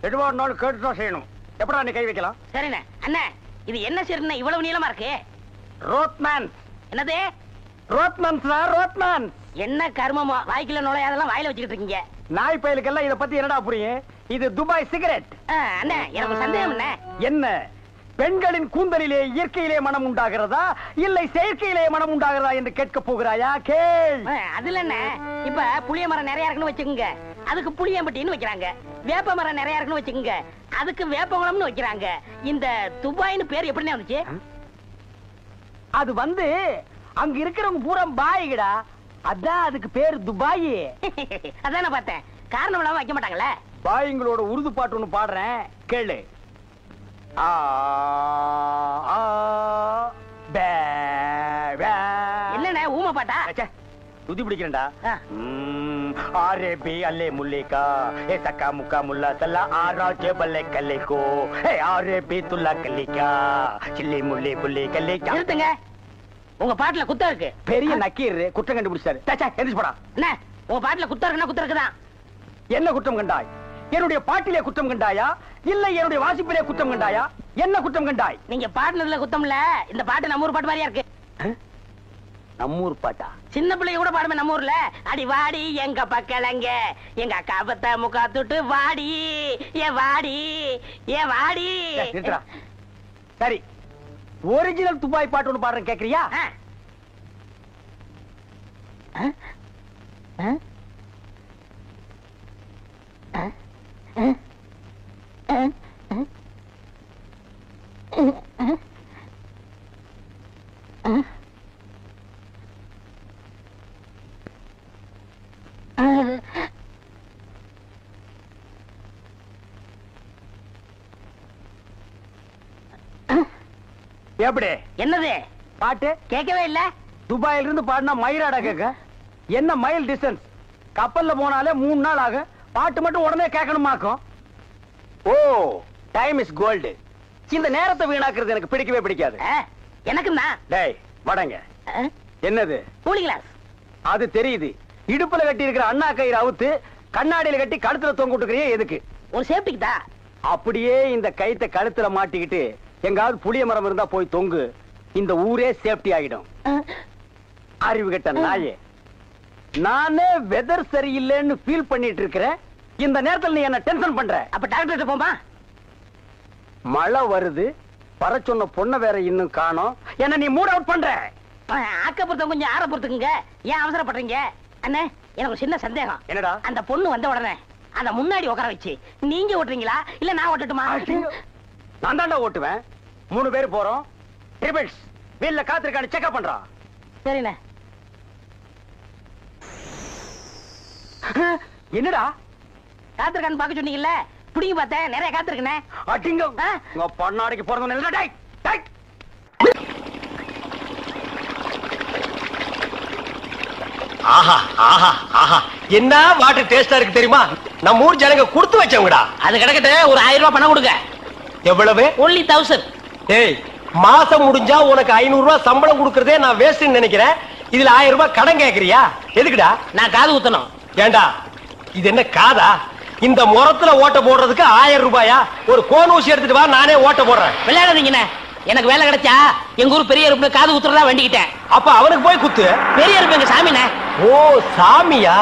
எதுவா இருந்தாலும் கேட்டுதான் செய்யணும். எப்படா நீ கை வைக்கலாம்? சரிண்ணே. அண்ணா இது என்ன சரி இவ்வளவு நீளமா இருக்கு? ரோட்மேன். என்னது ரோட்மேன் சார், ரோட்மேன். என்ன கர்மமோ வாய்க்குள்ள நுழையாதெல்லாம் வாயில வச்சுக்கிட்டு இருக்கீங்க. நாய் பயலுக்கெல்லாம் இத பத்தி என்னடா புரியும்? இது துபாய் சிகரெட். அண்ணா எனக்கு சந்தேகம் என்ன, பெண்களின் கூந்தலிலே இயற்கையிலே மனம் உண்டாகிறதா இல்லை செயற்கையிலே மனம் உண்டாகிறதா என்று கேட்க போகிறாயா? கேள். அதுல என்ன, இப்ப புளிய மரம் நிறைய இருக்குன்னு வச்சுக்கோங்க, அதுக்கு புளியம்பட்டின்னு வைக்கிறாங்க. வேப்ப மரம் நிறைய இருக்குன்னு வச்சுக்கோங்க, அதுக்கு வேப்பகுளம்னு வைக்கிறாங்க. இந்த துபாய்னு பேர் எப்படின்னு வந்துச்சு? அது வந்து அங்க இருக்கிறவங்க பூரா பாய்கடா, அதான் அதுக்கு பேர் துபாய். அதான் பார்த்தேன். காரணம் இல்லாம வைக்க மாட்டாங்களே. பாய்ங்களோட உருது பாட்டு ஒண்ணு பாடுறேன், கேளு. என்னண்ணே ஊமை பாட்டா? துதி பிடிக்கிறேன்டா. ஆரேபி அல்லே முல்லேகா ஏ சக்கா முக்கா முல்லா தல்லா ஆராஜே பல்லே கல்லேகோ ஏ ஆரேபி துல்லா கல்லிகா சில்லி முல்லி புல்லி கல்லிகா. நிறுத்துங்க, உங்க பாட்டுல குத்தம் இருக்கு. பெரிய நக்கீர் குற்றம் கண்டுபிடிச்சாரு. எந்திரிச்சு போடா. என்ன உங்க பாட்டுல குத்தம் இருக்குன்னா குத்தம் இருக்குதான். என்ன குற்றம் கண்டாய்? என்னுடைய பாட்டிலே குற்றம் கண்டாயா இல்லை என்னுடைய வாசிப்பிலே குற்றம் கண்டாயா? என்ன குற்றம் கண்டாய்? நீங்க பாட்டுனதுல குத்தம் இல்ல. இந்த பாட்டு நம்ம ஊர் பாட்டு மாதிரியா இருக்கு. நம்மூர் பாட்டா? சின்ன பிள்ளைங்க கூட பாடுமே நம்ம ஊர்ல. அடி வாடி எங்க பக்கலங்க எங்க அக்கா பத்த முக்கா தொட்டு வாடி ஏ வாடி ஏ வாடி. சரி, ஒரிஜினல் துபாய் பாட்டு ஒண்ணு பாடுறேன், கேக்குறியா? எப்படி? என்னது பாட்டு கேட்கவே இல்ல. துபாயில இருந்து பாடினா மயிராடா கேட்க. என்ன மைல் டிஸ்டன்ஸ்? கப்பல்ல போனாலே 3 நாள் ஆகும். பாட்டு மட்டும் உடனே கேட்கணுமாக்கும். ஓ, டைம் இஸ் கோல்டு. இந்த நேரத்தை வீணாக்குறது எனக்கு பிடிக்கவே பிடிக்காது. எனக்குன்னா டேய் வடங்க. என்னது? கூலி கிளாஸ். அது தெரியுது. இடுப்புல கட்டி இருக்கிற அண்ணா கயிறு அவுத்து கண்ணாடியில கட்டி கழுத்துல தொங்க விட்டுக்கிறியே எதுக்கு? ஒரு சேஃப்டிக்கு தான். அப்படியே இந்த கயித்தை கழுத்துல மாட்டிக்கிட்டு எங்காவது புளிய மரம் இருந்தா போய் தொங்கு. இந்த ஊரே சேஃப்டி ஆகிடும். அறிவு கெட்ட நாயே, நானே வெதர் சரியில்லைன்னு ஃபீல் பண்ணிட்டு இருக்கிறேன். இந்த நேரத்தில் நீ என்ன டென்ஷன் பண்ற. அப்ப டாக்டர் போமா? மழை வருது, வர சொன்ன பொண்ணை வேற இன்னும் காணோம். என்ன நீ மூட் அவுட் பண்ற. ஆக்கப்புறத்த கொஞ்சம் ஆற பொறுத்துக்குங்க. ஏன் அவசரப்படுறீங்க? அண்ணே எனக்கு ஒரு சின்ன சந்தேகம். என்னடா? அந்த பொண்ணு வந்த உடனே அந்த முன்னாடி உட்கார வச்சு நீங்க ஓட்டுறீங்களா இல்ல நான் ஓட்டட்டுமா? நான் தாண்டா ஓட்டுவேன். 3 பேர் போறோம். ட்ரிபிள்ஸ் வீல்ல காத்திருக்கான்னு செக்அப் பண்றான். சரிண்ணே. என்னடா காத்திருக்கான்னு பாக்க சொன்னீங்கல்ல, புடிங்க பார்த்தேன். நிறைய காத்திருக்கனே. அடிங்க உங்க பொண்ணாடிக்கு பிறந்தவன். டேய் டேய், ஆஹா ஆஹா ஆஹா, என்ன வாட்டர் டேஸ்டா இருக்கு தெரியுமா? நம்ம ஊர் ஜனங்க கொடுத்து வச்சவங்கடா. அது கிடக்கட்டு. ஒரு 1000 ரூபாய் பணம் கொடுங்க. எவ்வளவு? only 1000. ஏய், மாசம் முடிஞ்சா உனக்கு 500 ரூபாய் சம்பளம் கொடுக்கறதே நான் வேஸ்ட்னு நினைக்கிறேன். இதுல 1000 ரூபாய் கடன் கேக்குறியா? எதுக்குடா? நான் காது ஊத்தணும். ஏண்டா இது என்ன காதா? இந்த முறத்துல ஓட்ட போடுறதுக்கு 1000 ரூபாயா? ஒரு கோன் ஊசி எடுத்துட்டு வா, நானே ஓட்ட போடுறேன். விளையாடாதீங்கண்ணே. எனக்கு வேலை கிடைச்சா எங்க ஊர் பெரிய அருப்புல காது குத்துறதா வேண்டிக்கிட்டேன். அப்ப அவனுக்கு போய் குத்து. பெரிய அருப்பு எங்க சாமிண்ணே. ஓ சாமியா?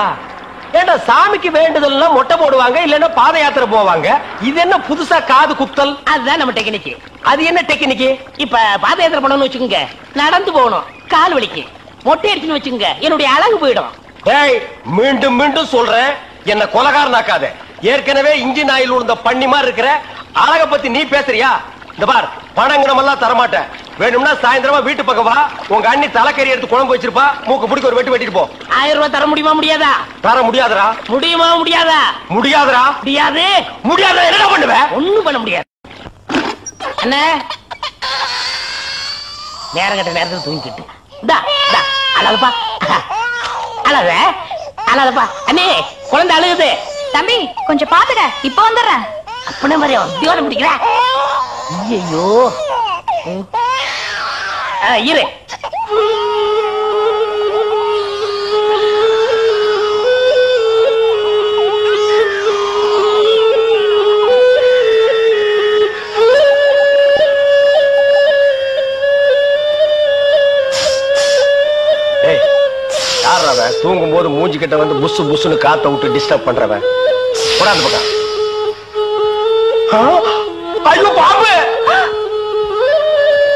ஏண்டா சாமிக்கு வேண்டுதல்னா மொட்டை போடுவாங்க, இல்லன்னா பாத யாத்திரை போவாங்க. இது என்ன புதுசா காது குத்தல்? அதுதான் நம்ம டெக்னிக். அது என்ன டெக்னிக்? இப்ப பாத யாத்திரை பண்ணணும்னு வச்சுக்கோங்க, நடந்து போகணும், கால் வலிக்கு. மொட்டை அடிச்சுன்னு வச்சுக்கோங்க, என்னுடைய அழகு போயிடும். ஏய், மீண்டும் மீண்டும் சொல்றேன், என்ன கொலகாரனாக்காத. ஏற்கனவே இன்ஜின் ஆயில் உள்ள பண்ணி மாதிரி இருக்கிற அழக பத்தி நீ பேசுறியா? இந்த பார், பணங்கணம் எல்லாம் தரமாட்டேன். வேணும்னா சாயந்தரமா வீட்டு பக்கம் வா. உங்க அண்ணி தலைக்கறி எடுத்து குழம்பு வச்சிருப்பா. மூக்கு பிடிக்க ஒரு வெட்டு வெட்டிட்டு போ. 1000 ரூபாய் தர முடியுமா முடியாதா? தர முடியாதுடா. முடியுமா முடியாதா? முடியாதுடா. முடியாது. முடியாத என்ன பண்ணுவேன்? ஒண்ணும் பண்ண முடியாது. அண்ணே நேரம் கட்ட நேரத்தில் தூங்கிக்கிட்டு அழகப்பா அழக அழகப்பா. அண்ணே குழந்தை அழுகுது. தம்பி கொஞ்சம் பாத்துக்க, இப்ப வந்துடுறேன். அப்பனே மாதிரி உத்தியோக முடிக்கிற. ஐயோ இரு. தூங்கும் போது மூஞ்சி கிட்ட வந்து புசு புசுன்னு காத்த விட்டு டிஸ்டர்ப் பண்றவன் போடாது பக்கம். ஐயோ பாம்பு!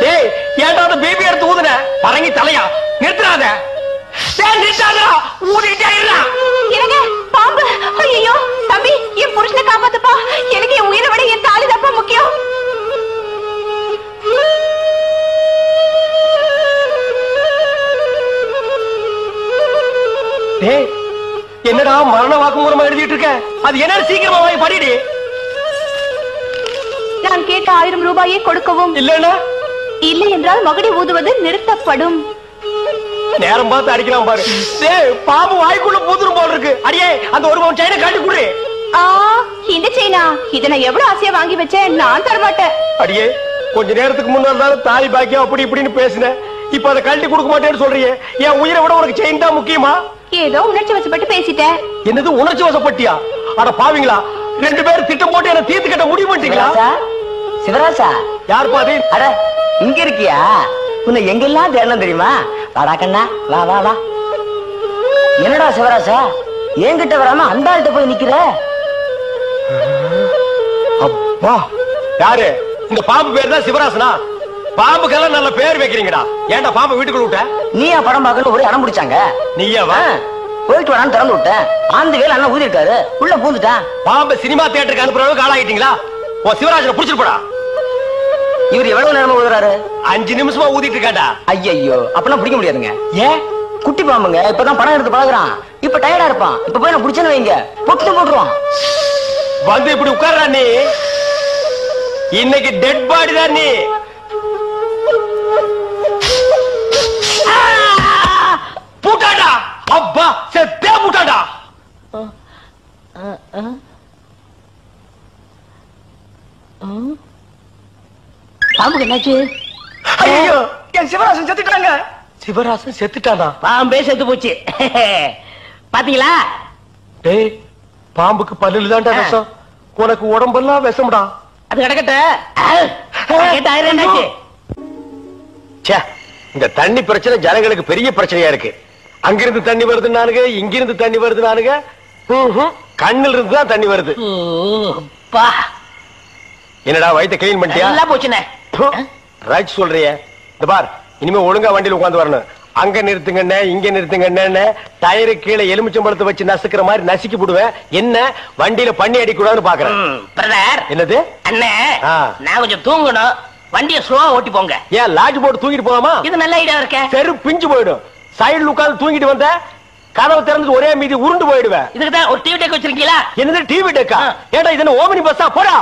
டேய் ஏன்டா அந்த பேபி எடுத்து ஊதுன? பரங்கி தலையா நிறுத்துறாத. டேய் நிறுத்தாதடா, ஊதிட்டே இருடா. என்னங்க பாம்பு! ஐயோ தம்பி, என் புருஷனை காப்பாத்துப்பா. எனக்கு என் உயிரை விட என் தாலி தப்பா முக்கியம். டேய் என்னடா மரண வாக்குமூலமா எழுதிட்டு இருக்க? அது என்ன சீக்கிரமா வாங்கி படிடி. நான் கேட்ட 1000 ரூபாயை கொடுக்கவும். இல்லன்னா இல்லை என்றால் மகுடி ஊதுவது நிறுத்தப்படும். நேரம் பார்த்து அடிக்கலாம் பாரு. டேய் பாம்பு வாய்க்குள்ள பூதுரும் போல இருக்கு. அடியே அந்த ஒரு பவுன் செயினை காட்டி குடு. இந்த செயினா? இதை நான் எவ்வளவு ஆசையா வாங்கி வச்சேன். நான் தரமாட்டேன். அடியே கொஞ்ச நேரத்துக்கு முன்னாடி தான் தாலி பாக்கியம் அப்படி இப்படின்னு பேசினேன். இப்ப அதை கழட்டி கொடுக்க மாட்டேன்னு சொல்றியே. என் உயிரை விட உனக்கு செயின் தான் முக்கியமா? ஏதோ உணர்ச்சி வசப்பட்டு பேசிட்டேன். என்னது உணர்ச்சி வசப்பட்டியா? அட பாவீங்களா, 2 பேரும் திட்டம் போட்டு என்ன தீர்த்து கட்ட முடிவு பண்ணிட்டீங்களா? சிவராசா, யார் பாதி? அட இங்க இருக்கியா? உன்னை எங்கெல்லாம் தேடலாம் தெரியுமா? வாடா கண்ணா, வா வா வா. என்னடா சிவராசா, என்கிட்ட வராம அந்த ஆள்கிட்ட போய் நிக்கிற? அப்பா யாரு? இந்த பாம்பு பேர் தான் சிவராசனா? பாம்புக்கெல்லாம் நல்ல பேர் வைக்கிறீங்கடா. ஏன்டா பாம்பு வீட்டுக்குள்ள விட்ட? நீயா படம் பார்க்கணும் ஒரு இடம் பிடிச்சாங்க. நீயாவா? போயிட்டு வரான்னு திறந்து விட்டேன். ஆந்த வேலை அண்ணன் ஊதிருக்காரு, உள்ள பூந்துட்டான். பாம்பு சினிமா தியேட்டருக்கு அனுப்புற அளவுக்கு ஆளாயிட்டீங்களா? ஓ சிவராஜனை புடிச்சிட்டு போடா. இவர் எவ்வளவு நேரமா ஊதுறாரு? 5 நிமிஷமா ஊதிட்டு இருக்காண்டா. ஐயோ அப்பெல்லாம் பிடிக்க முடியாதுங்க. ஏன்? குட்டி பாம்புங்க, இப்பதான் படம் எடுத்து பழகுறான். இப்ப டயர்டா இருப்பான். இப்ப போய் நான் பிடிச்சேன்னு வைங்க, பொட்டு போட்டுருவான். வந்து இப்படி உட்கார்றா நீ. இன்னைக்கு டெட் பாடி தான் நீ. பூட்டாடா. அப்பா செத்தே பூட்டாடா. பாம்புக்கு என்னாச்சு? ஐயோ என் சிவராசன் செத்துட்டாங்க. சிவராசன் செத்துட்டானா? பாம்பே செத்து போச்சு. பாத்தீங்களா? டேய் பாம்புக்கு பல்லுல தான்டா விஷம். உனக்கு உடம்பெல்லாம் விஷம்டா. அது கிடக்கட்ட. என்னாச்சு? இந்த தண்ணி பிரச்சனை ஜனங்களுக்கு பெரிய பிரச்சனையா இருக்கு. அங்கிருந்து தண்ணி வருது நானுங்க, இங்கிருந்து தண்ணி வருது நானுங்க. கண்ணில் இருந்து தான் தண்ணி வருது. என்னடா வயித்தை கிளீன் பண்ணிட்டியா? எல்லாம் போச்சுனே. ரைட் சொல்றியே. இந்த பார், இனிமே ஒழுங்கா வண்டியில உட்கார்ந்து வரணும். அங்க நிறுத்துங்கண்ணே, இங்க நிறுத்துங்கண்ணே. டயரு கீழே எலுமிச்சம்பழத்தை வச்சு நசுக்கிற மாதிரி நசுக்கி போடுவேன். என்ன வண்டியில பண்ணி அடிக்கூடாதுன்னு பாக்குறேன். பிரதர் என்னது? அண்ணே நான் கொஞ்சம் தூங்கணும். வண்டியை ஸ்லோவா ஓட்டி போங்க. ஏன் லாட்ஜ் போட்டு தூங்கிட்டு போகாமா? இது நல்ல ஐடியா இருக்க. செரு பிஞ்சு போயிடும். சைடுல உட்கார்ந்து தூங்கிட்டு வந்த கதவை திறந்து ஒரே மீதி உருண்டு போயிடுவேன். இதுக்கு தான் ஒரு டிவி டெக் வச்சிருக்கீங்களா? என்னது டிவி டெக்கா? ஏடா இது ஓமினி பஸ்ஸா? போடா.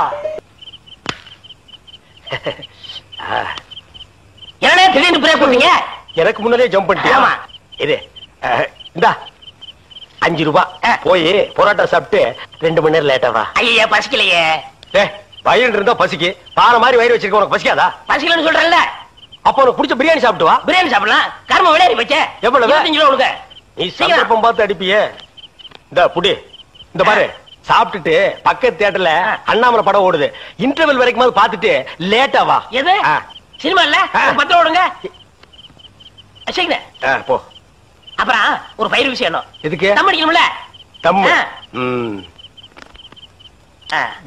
என்னடா திடீர்னு பிரேக் போட்டீங்க? எனக்கு முன்னாடியே ஜம்ப் பண்ணிட்டியா? ஆமா. இது இந்தா 5 ரூபாய். போய் பொரோட்டா சாப்பிட்டு 2 மணி நேரம் லேட்டா வா. ஐயா பசிக்கலையே. வயிறு இருந்தா பசிக்கு. பாறை மாதிரி வயிறு வச்சிருக்க உனக்கு பசிக்காதா? பசிக்கலன்னு சொல்றேன்ல. அப்ப உனக்கு பிடிச்ச பிரியாணி சாப்பிட்டு வா. பிரியாணி சாப்பிடலாம். கர்ம விளையாடி போச்சே. எவ்வளவு? 25 ரூபா கொடுங்க. நீ சந்தர்ப்பம் பார்த்து அடிப்பியே. இந்த புடி. இந்த பாரு, சாப்பிட்டுட்டு பக்கத்து தியேட்டர்ல அண்ணாமலை படம் ஓடுது. இன்டர்வல் வரைக்கும் பாத்துட்டு லேட்டா வா. எது சினிமா இல்ல? 10 ரூபா கொடுங்க. போ. அப்புறம் ஒரு பயிர் விஷயம். எதுக்கு? தம் அடிக்கணும்ல. தம்மு.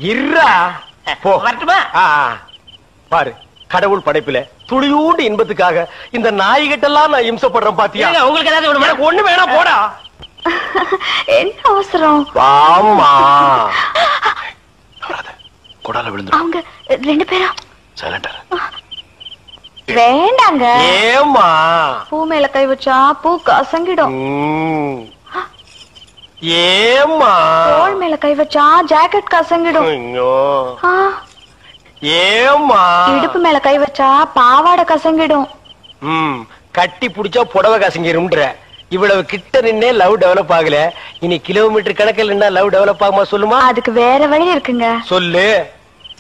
இருடா. போ. வரட்டுமா? பாரு, கடவுள் படைப்பில துளியூண்டு இன்பத்துக்காக இந்த நாய்கிட்டெல்லாம் நான் இம்சப்படுறேன் பாத்தியா? உங்களுக்கு ஏதாவது எனக்கு ஒண்ணு வேணா போடா. என்ன அவசரம்? வாமா. கொடால விழுந்து. அவங்க 2 பேரும் சைலண்டா. வேண்டாங்க. ஏமா? பூ மேல கை வச்சா பூ கசங்கிடும். ஏமா? தோள் மேல கை வச்சா ஜாக்கெட் கசங்கிடும். ஏமா? இடுப்பு மேல கை வச்சா பாவாடை கசங்கிடும். கட்டி புடிச்சா புடவை கசங்கிரும்ன்ற. இவ்வளவு கிட்ட நின்னே லவ் டெவலப் ஆகல. இனி கிலோமீட்டர் கணக்கில் நின்னா லவ் டெவலப் ஆகுமா சொல்லுமா? அதுக்கு வேற வழி இருக்குங்க. சொல்லு.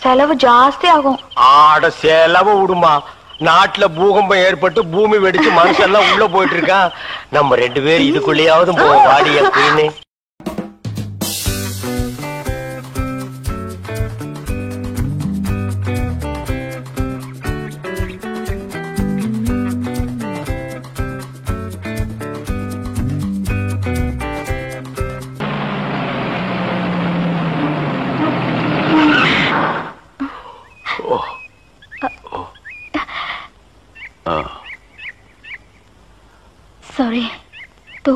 செலவு ஜாஸ்தி ஆகும். ஆட செலவு விடுமா. நாட்டுல பூகம்பம் ஏற்பட்டு பூமி வெடிச்சு மனுஷெல்லாம் உள்ள போயிட்டு இருக்கான். நம்ம 2 பேரும் இதுக்குள்ளேயாவது போவோம். வாடி அப்படின்னு.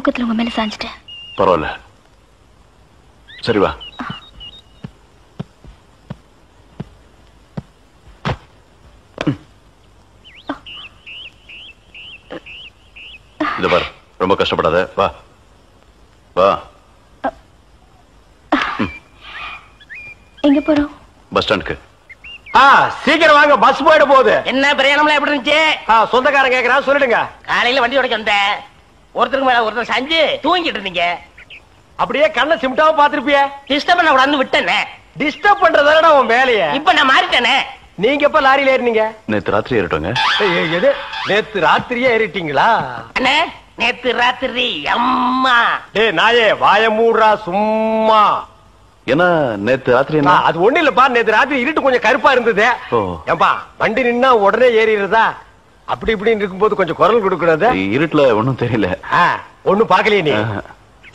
தூக்கத்துல உங்க மேல சாஞ்சிட்டேன். பரவாயில்ல, சரி வா. இத பாரு, ரொம்ப கஷ்டப்படாத, வா வா. எங்க போறோம்? பஸ் ஸ்டாண்டுக்கு. சீக்கிரம் வாங்க, பஸ் போயிட போகுது. என்ன பிரயாணம்லாம் எப்படி இருந்துச்சு? சொந்தக்காரன் கேக்குறான், சொல்லிடுங்க. காலையில வண்டி உடைக்க வந்தேன். ஒருத்தருக்கு மேல ஒருத்தர் சாஞ்சு தூங்கிட்டு இருந்தீங்க. அப்படியே கண்ணை சிமிட்டாம பாத்திருப்பிய. டிஸ்டர்ப் பண்ண கூடாதுன்னு விட்டேனே. டிஸ்டர்ப் பண்றதானடா உன் வேலைய. இப்ப நான் மாறிட்டேனே. நீங்க எப்ப லாரியில ஏறினீங்க? நேத்து ராத்திரி ஏறிட்டோங்க. எது, நேத்து ராத்திரியே ஏறிட்டீங்களா? அண்ணே, நேத்து ராத்திரி அம்மா. டேய் நாயே, வாய மூடுறா சும்மா. ஏன்னா நேத்து ராத்திரி என்ன? அது ஒண்ணு இல்லப்பா, நேத்து ராத்திரி இருட்டு கொஞ்சம் கருப்பா இருந்தது. ஏன்பா வண்டி நின்னா உடனே ஏறிடுறதா? அப்படி இப்படின்னு இருக்கும்போது கொஞ்சம் குரல் கொடுக்கறது. இருட்டுல ஒண்ணும் தெரியல. ஒண்ணும் பாக்கலையே நீ?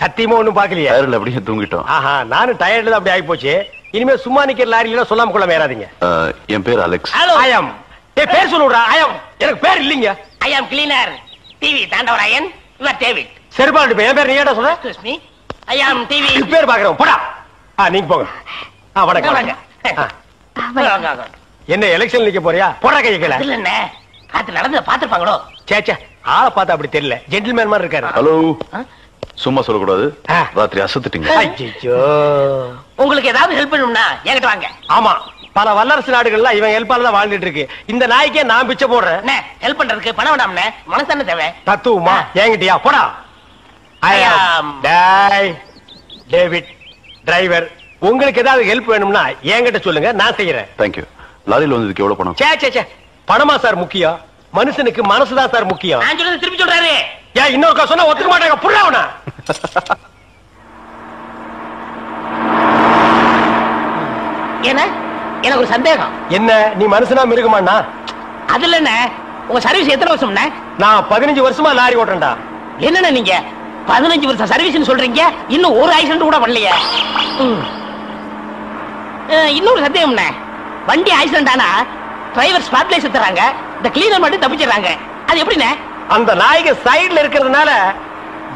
சத்தியமா ஒண்ணும் பாக்கலையா? அப்படியே தூங்கிட்டோம். நானும் டயர்ட்ல அப்படி ஆகி போச்சு. இனிமே சும்மா நிக்கிற லாரியில சொல்லாம கொள்ள மேறாதீங்க. என் பேர் அலெக்ஸ். ஆயம். பேர் சொல்லுடா. ஆயம். எனக்கு பேர் இல்லீங்க. I am cleaner TV Thandavarayan. Your David. சரிப்பா, என் பேர் நீ ஏடா சொல்ற? Excuse me, I am TV. பேர் பாக்குறோம், போடா. நீங்க போங்க. வணக்கம். என்ன எலெக்ஷன் நிக்க போறியா? போடா கையை கீழ. இல்ல என்ன காத்து நடந்து பாத்துப்பாங்களோ? சேச்சே, ஆளை பார்த்தா அப்படி தெரியல, ஜென்டில்மேன் மாதிரி இருக்காரு. ஹலோ, சும்மா சொல்லக்கூடாது. ராத்திரி அசத்துட்டீங்க. ஐயோ, உங்களுக்கு ஏதாவது ஹெல்ப் பண்ணணும்னா என்கிட்ட வாங்க. ஆமா, பல வல்லரசு நாடுகள்ல இவன் ஹெல்ப்பால தான் வாழ்ந்துட்டு இருக்கு. இந்த நாய்க்கே நான் பிச்சை போடுறேன். ஹெல்ப் பண்றதுக்கு பணம் வேண்டாம்னே, மனசு தானே தேவை. தத்துவமா என்கிட்டயா? போடா. டேவிட் டிரைவர், உங்களுக்கு ஏதாவது ஹெல்ப் வேணும்னா என்கிட்ட சொல்லுங்க, நான் செய்யறேன். தேங்க்யூ. லாரியில் வந்ததுக்கு எவ்வளவு பணம்? சே பணமா சார் முக்கியம்? மனுஷனுக்கு மனசுதான் சார் முக்கியம். நான் சொல்றது திருப்பி சொல்றாரு. ஏன் இன்னொருக்கா சொன்னா ஒத்துக்க மாட்டாங்க, புரியவனா? ஏன்னா எனக்கு ஒரு சந்தேகம். என்ன, நீ மனுஷனா மிருகமாண்ணா? அதுல என்ன, உங்க சர்வீஸ் எத்தனை வருஷம்னா? நான் 15 வருஷமா லாரி ஓட்டுறேன்டா. என்னன்னா நீங்க 15 வருஷம் சர்வீஸ் சொல்றீங்க, இன்னும் ஒரு ஆக்சிடென்ட் கூட பண்ணலையே. இன்னொரு சந்தேகம்ண்ணே, வண்டி ஆக்சிடென்ட் ஆனா டிரைவர் ஸ்பாட்ல செத்துறாங்க, இந்த கிளீனர் மட்டும் தப்பிச்சிடறாங்க. அது எப்படிண்ணே? அந்த நாய்க்கு சைடுல இருக்கிறதுனால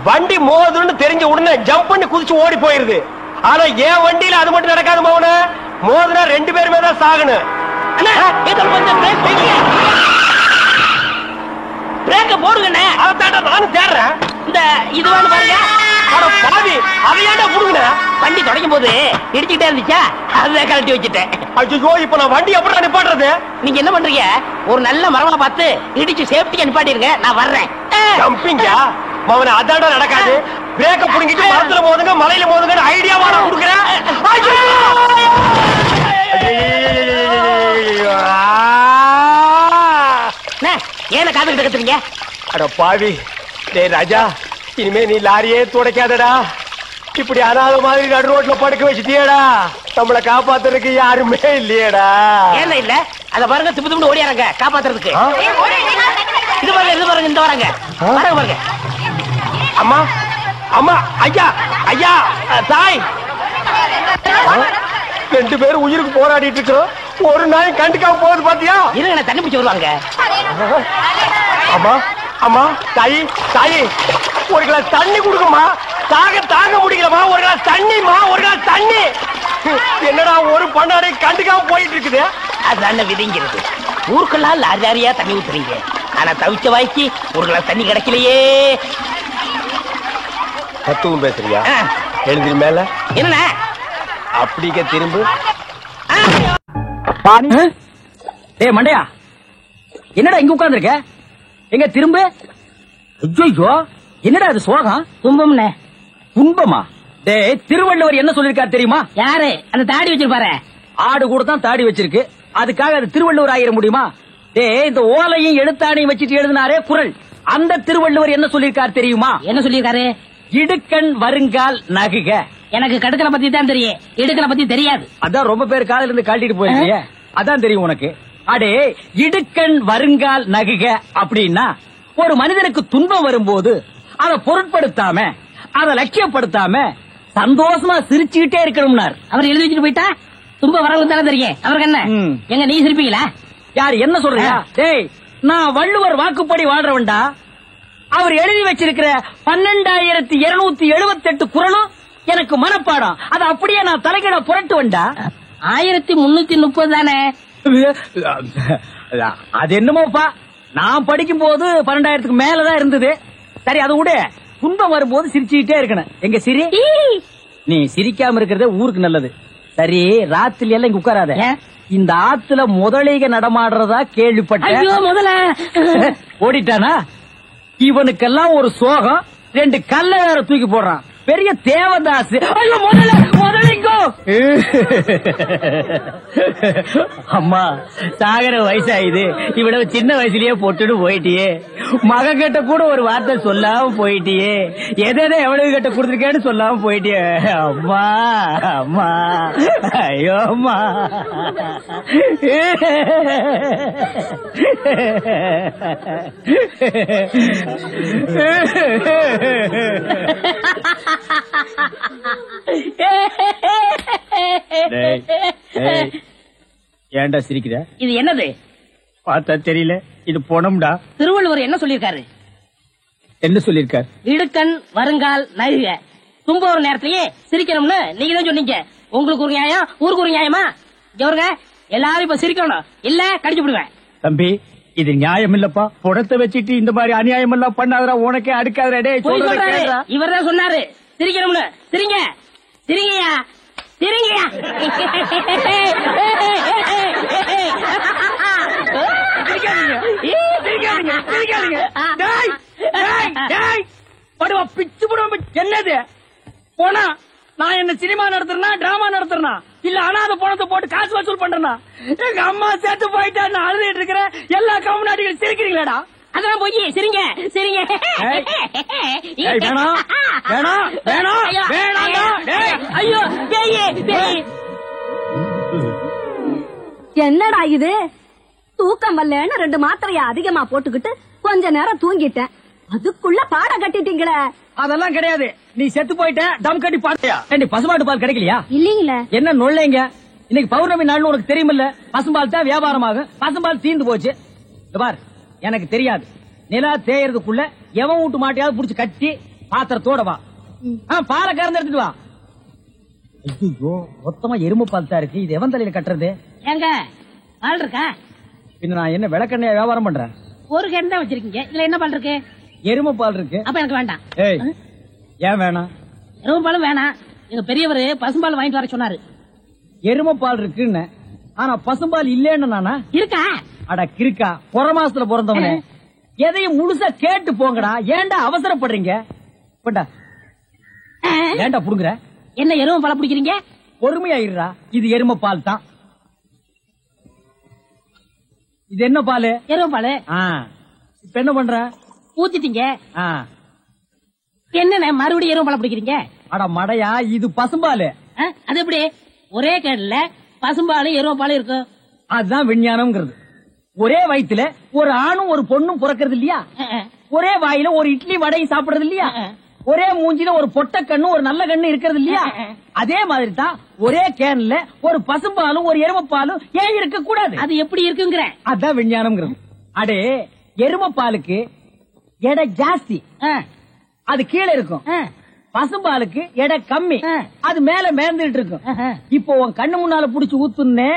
வண்டி மோதுன்னு தெரிஞ்ச உடனே ஜம்ப் பண்ணி குதிச்சு ஓடி போயிருது. ஆனா என் வண்டியில அது மட்டும் நடக்காது மோன. மோதுனா 2 பேருமே தான் சாகணும். பிரேக்க போடுங்கண்ணே. அதான்டா நானும் தேடுறேன். இந்த இதுவான்னு பாருங்க. பாவி, அதையாண்டா புடுங்க. வண்டி தொடங்கும் போது இடிச்சுக்கிட்டே இருந்துச்சா, அதுதான் கழட்டி வச்சுட்டேன். ஐயோ, இப்ப நான் வண்டி எப்படி நிப்பாட்டுறது? நீங்க என்ன பண்றீங்க, ஒரு நல்ல மரமா பார்த்து இடிச்சு சேஃப்டியா நிப்பாட்டிருங்க, நான் வர்றேன். ஜம்பிங்கா மவனே, அதான்டா நடக்காது. பிரேக்க புடுங்கிட்டு மரத்துல மோதுங்க, மலையில மோதுங்க ஐடியாவா நான் கொடுக்குறேன். ஏன காத்துக்கிட்டு கத்துறீங்க? அட பாவி, டேய் ராஜா, இனிமே நீ லாரியே துடைக்காதடா. இப்படி அனாத மாதிரி நடு ரோட்ல படுக்க வச்சுட்டியடா. நம்மள காப்பாத்துறதுக்கு யாருமே இல்லையடா. ஏன் இல்ல? அத பாருங்க, திப்பு திப்பு ஓடியாரங்க காப்பாத்துறதுக்கு. இது பாருங்க, இது பாருங்க, இந்த வராங்க பாருங்க பாருங்க. அம்மா அம்மா, ஐயா ஐயா, தாய், 2 பேரும் உயிருக்கு போராடிட்டு இருக்கோம். ஒரு நாய் கண்டுக்காம போகுது பாத்தியா? இருங்க, தண்ணி பிடிச்சு வருவாங்க. அம்மா அம்மா, தாயி தாயி, ஒரு கிளாஸ் தண்ணி கொடுக்குமா? தாங்க முடியலமா, ஒரு கிளாஸ் தண்ணிமா, ஒரு கிளாஸ் தண்ணி. என்னடா ஒரு பண்ணாடை கண்டுக்காம போயிட்டு இருக்குது? அதான விதிங்கிறது. ஊருக்கெல்லாம் லாரியா தண்ணி ஊத்துறீங்க, ஆனா தவிச்ச வாய்க்கு ஒரு கிளாஸ் தண்ணி கிடைக்கலையே. தத்துவம் பேசுறியா? எழுதி மேல என்ன அப்படிங்க திரும்ப. டேய் மண்டையா, என்னடா இங்க உட்கார்ந்து இருக்க? எங்க திரும்ப? ஐயோ, என்னடா அது சோகம்? துன்பம்னே. துன்பமா? டேய், திருவள்ளுவர் என்ன சொல்லிருக்காரு தெரியுமா? யாரு அந்த தாடி வச்சிருப்பாரு? ஆடு கூட தான் தாடி வச்சிருக்கு, அதுக்காக அது திருவள்ளுவர் ஆயிர முடியுமா? டேய், இந்த ஓலையும் எழுத்தாணையும் வச்சிட்டு எழுதினாரே குறள், அந்த திருவள்ளுவர் என்ன சொல்லிருக்காரு தெரியுமா? என்ன சொல்லிருக்காரு? இடுக்கண் வருங்கால் நகுக. எனக்கு கடுக்கனை பத்தி தான் தெரியும், இடுக்கனை பத்தி தெரியாது. அதான் ரொம்ப பேர் காலையில இருந்து காட்டிட்டு போயிருக்கீங்க, அதான் தெரியும் உனக்கு. அடே, இடுக்கண் வருங்கால் நகுக அப்படின்னா ஒரு மனிதனுக்கு துன்பம் வரும்போது அதை பொருட்படுத்தாம, அதை லட்சியப்படுத்தாம சந்தோஷமா சிரிச்சுக்கிட்டே இருக்கணும்னார். அவர் எழுதி வச்சுட்டு போயிட்டா துன்பம் வரவங்க தானே தெரியும், அவருக்கு என்ன? எங்க நீ சிரிப்பீங்களா? யார் என்ன சொல்றீங்க? டேய், நான் வள்ளுவர் வாக்குப்படி வாழ்றவன்டா. அவர் எழுதி வச்சிருக்கிற 12,278 குறளும் எனக்கு மனப்பாடம். அது அப்படியே நான் தலைகீழ புரட்டு வந்தா 1330 தானே. அது என்னமோப்பா, நான் படிக்கும் போது 12,000க்கு மேலதான் இருந்தது. சரி அது விட, துன்பம் வரும்போது சிரிச்சுக்கிட்டே இருக்கணும். எங்க சிரி, நீ சிரிக்காம இருக்கிறதே ஊருக்கு நல்லது. சரி, ராத்திரி எல்லாம் இங்க உட்காராத. இந்த ஆத்துல முதலைக நடமாடுறதா கேள்விப்பட்டேன். முதல்ல ஓடிட்டானா? இவனுக்கெல்லாம் ஒரு சோகம், 2 கல்ல வேற தூக்கி போடுறான். பெரிய தேவதாஸ். ஐயோ முதலிங்கோ. அம்மா, சாகர வயசாயுது, இவ்வளவு சின்ன வயசுலயே போட்டுட்டு போயிட்டியே. மக கிட்ட கூட ஒரு வார்த்தை சொல்லாம போயிட்டியே. எதை எவ்வளவு கிட்ட கொடுத்துருக்கேன்னு சொல்லாம போயிட்டியே. அம்மா அம்மா, ஐயோ அம்மா. ஏன்டா சிரிக்கிற? இது என்னது? பார்த்தா தெரியல, இது பொணம்டா. திருவள்ளுவர் என்ன சொல்லிருக்காரு? என்ன சொல்லிருக்காரு? இடுக்கண் வருங்கால் நகுக. தும்ப ஒரு நேரத்திலேயே சிரிக்கணும்னு நீங்க தான் சொன்னீங்க. உங்களுக்கு ஒரு நியாயம், ஊருக்கு ஒரு நியாயமா? ஜவருங்க, எல்லாரும் இப்ப சிரிக்கணும், இல்ல கடிச்சு விடுவேன். தம்பி, இது நியாயம் இல்லப்பா. புடத்தை வச்சிட்டு இந்த மாதிரி அநியாயம் எல்லாம் பண்ணாதரா, உனக்கே அடுக்காதரா. இவர் தான் சொன்னாரு சிரிக்கணும்னு. சிரிங்க சிரிங்கயா சிரிங்கயா. பிச்சு போடுவோம். என்னது போனா? நான் என்ன சினிமா நடத்துறனா, டிராமா நடத்துறனா, இல்ல அனாத பணத்தை போட்டு காசு வசூல் பண்றேனா? எங்க அம்மா சேர்த்து போயிட்டா நான் அழுதுட்டு இருக்கிறேன். எல்லா கம்முனாட்டிகளும் சிரிக்கிறீங்களாடா? அதான் போய் சிரிங்க சிரிங்க. வேணாம் வேணாம் வேணாம் வேணாம். ஐயோ பேயே பேய். என்னடா இது? தூக்கம் வரலன்னு 2 மாத்திரைய அதிகமா போட்டுக்கிட்டு கொஞ்ச நேரம் தூங்கிட்டேன். அதுக்குள்ள பாட கட்டிட்டீங்களே. அதெல்லாம் கிடையாது. நீ செத்து போயிட்ட, டம் கட்டி பாத்தியா? பசுமாட்டு பால் கிடைக்கலையா? இல்லீங்களே. என்ன நொல்லைங்க? இன்னைக்கு பௌர்ணமி நாள்னு உனக்கு தெரியுமில்ல? பசும்பால் தான் வியாபாரமாகும். பசும்பால் தீர்ந்து போச்சு. பார், எனக்கு தெரியாது. நிலா தேயறதுக்குள்ள எவன் வீட்டு மாட்டையாவது புடிச்சு கட்டி பாத்திரத்தோட வா. பாலை கறந்து எடுத்துட்டு வா. ஐயோ, மொத்தமா எருமை பால் தான் இருக்கு. இது எவன் தலையில கட்டுறது? ஏங்க பால் இருக்கா? பின்ன நான் என்ன விளக்கெண்ணையா வியாபாரம் பண்றேன்? ஒரு கேன் தான் வச்சிருக்கீங்க, இதுல என்ன பால் இருக்கு? எருமை பால் இருக்கு. அப்ப எனக்கு வேண்டாம். ஏய், ஏன் வேணாம்? எருமை பாலும் வேணாம். எங்க பெரியவர் பசும்பால் வாங்கிட்டு வர சொன்னாரு. எருமை பால் இருக்குன்னு, ஆனா பசும்பால் இல்லன்னு நானா? இருக்கா? அட கிறுக்கா, புற மாசத்துல பிறந்தவனே, எதையும் முழுசா கேட்டு போங்கடா. ஏன்டா அவசரப்படுறீங்க? ஏன்டா புடுங்குற? என்ன எருமை பால் பிடிக்கிறீங்க? பொறுமையா இருடா. இது எருமை பால் தான். இது என்ன பால்? எருமை பால். இப்ப என்ன பண்ற? ஊத்திட்டீங்க. என்ன மறுபடியும் எருமை பால் பிடிக்கிறீங்க? அட மடையா, இது பசும்பால். அது எப்படி ஒரே கேன்ல பசும்பாலும் எருமை பாலும் இருக்கும்? அதுதான் விஞ்ஞானம்ங்கிறது. ஒரே வயித்துல ஒரு ஆணும் ஒரு பொண்ணும் பிறக்கிறது இல்லையா? ஒரே வாயில ஒரு இட்லி வடையும் சாப்பிடுறது இல்லையா? ஒரே மூஞ்சில ஒரு பொட்ட கண்ணு ஒரு நல்ல கண்ணு இருக்கிறது இல்லையா? அதே மாதிரி தான் ஒரே கேன்ல ஒரு பசும்பாலும் ஒரு எருமைப்பாலும் ஏன் இருக்க கூடாது? அது எப்படி இருக்குங்கிற? அதான் விஞ்ஞானம்ங்கிறது. அடே, எருமைப்பாலுக்கு எடை ஜாஸ்தி, அது கீழே இருக்கும். பசும்பாலுக்கு எடை கம்மி, அது மேல மேந்துட்டு இருக்கும். இப்போ உன் கண்ணு முன்னால புடிச்சு ஊத்துனே,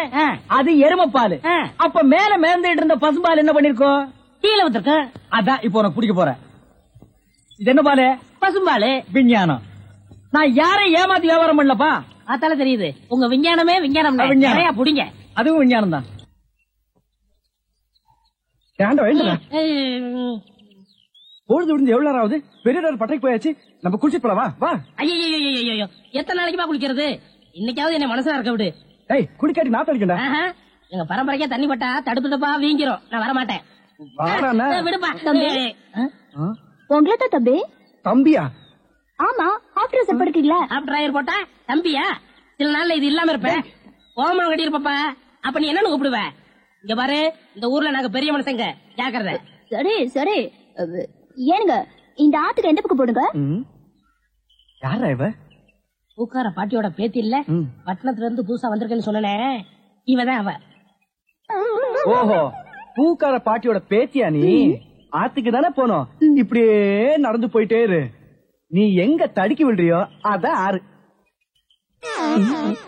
அது எருமைப்பால். அப்ப மேல மேந்துட்டு இருந்த பசும்பால் என்ன பண்ணிருக்கோம்? கீழே ஊத்திருக்க. அதான் இப்போ உனக்கு பிடிக்க போற. இது என்ன பாலு? பசும்பாலு. விஞ்ஞானம். நான் யாரை ஏமாத்தி வியாபாரம் பண்ணலப்பா. அதால தெரியுது உங்க விஞ்ஞானமே விஞ்ஞானம். நிறைய புடிங்க. அதுவும் விஞ்ஞானம் தான். பொழுது விடுந்து எவ்வளவு நேரம் ஆகுது? பெரிய பட்டைக்கு போயாச்சு. நம்ம குளிச்சு போலவா? வா. ஐயோ, எத்தனை நாளைக்குமா குளிக்கிறது? இன்னைக்காவது என்ன மனசா இருக்க விடு. குளிக்காட்டி நான் தடிக்கண்டா. எங்க பரம்பரைக்கா தண்ணி பட்டா தடுப்புப்பா வீங்கிரும். நான் வர மாட்டேன். விடுப்பா. உங்களை தான் தம்பி. தம்பியா? ஆமா, ஆப்டர் படுக்கீங்களா? ஆப்டர் போட்டா தம்பியா? சில நாள்ல இது இல்லாம இருப்பேன். ஓமனம் கட்டி இருப்பா. அப்ப நீ என்னன்னு கூப்பிடுவ? இங்க பாரு, இந்த ஊர்ல நாங்க பெரிய மனுஷங்க, ஜாக்கிரதை. சரி சரி. ஏனுங்க, இந்த ஆத்துக்கு எந்த பக்கம் போடுங்க? யாரா இவ? பூக்கார பாட்டியோட பேத்தி இல்ல, பட்டணத்துல இருந்து புதுசா வந்திருக்கேன்னு சொன்னேன். இவதான் அவ. ஓஹோ, பூக்கார பாட்டியோட பேத்தியா நீ? ஆத்துக்கு தானே போனோம். இப்படியே நடந்து போயிட்டே இரு. நீ எங்க தடுக்கி விடுறியோ அதான் ஆறு.